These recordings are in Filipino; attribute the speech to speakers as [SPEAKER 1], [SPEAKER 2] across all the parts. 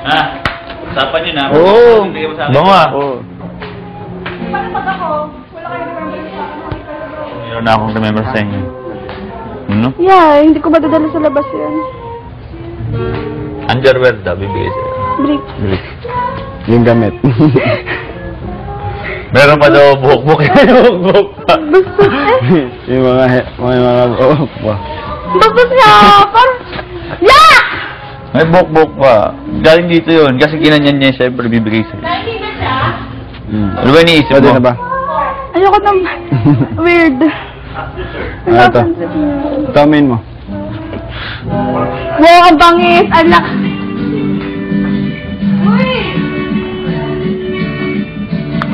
[SPEAKER 1] Ha? Usapan nyo na.
[SPEAKER 2] Oo. Bango ah.
[SPEAKER 3] Oo.
[SPEAKER 4] Paano pag ako? Wala kayo remember sa akin.
[SPEAKER 2] Meron na akong remember sa inyo. Ano?
[SPEAKER 4] Yeah, hindi ko madadala sa labas yan.
[SPEAKER 2] Underwear daw, bibigay sa'yo.
[SPEAKER 4] Brief.
[SPEAKER 3] Yung gamit.
[SPEAKER 2] Meron pa daw buhok-buhok. Buhok-buhok pa.
[SPEAKER 4] Bastos eh.
[SPEAKER 3] Yung mga buhok pa.
[SPEAKER 4] Bastos nga! Parang... Yeah!
[SPEAKER 2] May buhok-buhok pa. Galing dito yun. Kasi kinanyan niya, syempre bibigay sa'yo.
[SPEAKER 4] Hindi ba siya?
[SPEAKER 2] Ano ba iniisip
[SPEAKER 3] Pwede
[SPEAKER 2] mo?
[SPEAKER 3] na ba?
[SPEAKER 4] Ayoko nang... Weird.
[SPEAKER 3] Ano ito? Tamin mo.
[SPEAKER 4] Wow, ang bangis! Alak! Uy!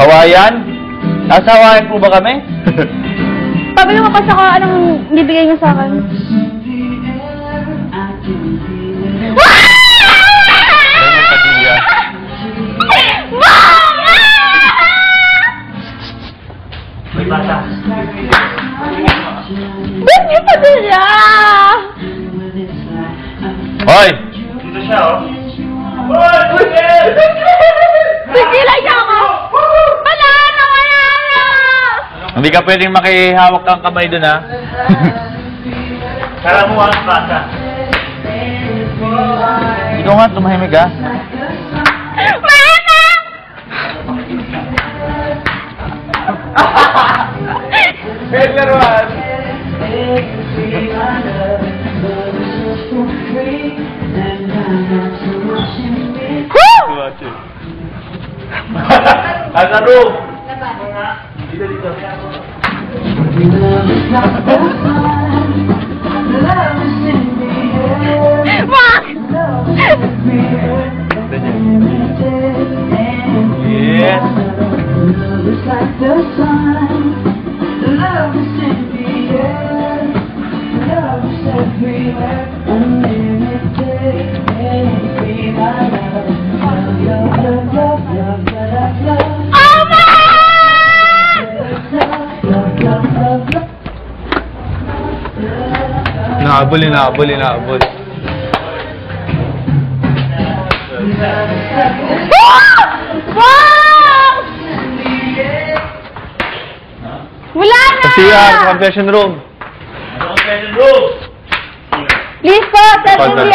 [SPEAKER 2] Hawaiian? Nasa Hawaiian po ba kami?
[SPEAKER 4] Pag lumabas ako, anong bibigay niyo sa akin?
[SPEAKER 1] May bata.
[SPEAKER 4] Ba't niyo pa siya?
[SPEAKER 2] Hoy!
[SPEAKER 1] Dito siya, oh.
[SPEAKER 4] Tigilan niyo ako! Wala na! Wala na!
[SPEAKER 2] Hindi ka pwedeng makihawak kang kamay dun, ha?
[SPEAKER 1] Kala mo ang bata.
[SPEAKER 2] Ikaw nga, tumahimik, ha?
[SPEAKER 1] Laruan! Nasa room! Dito, dito.
[SPEAKER 4] Fuck!
[SPEAKER 1] Yes!
[SPEAKER 2] Inaabol.
[SPEAKER 4] Wow! Wala na!
[SPEAKER 2] Confession room.
[SPEAKER 1] Ano ang pwede room?
[SPEAKER 4] Please po, tell me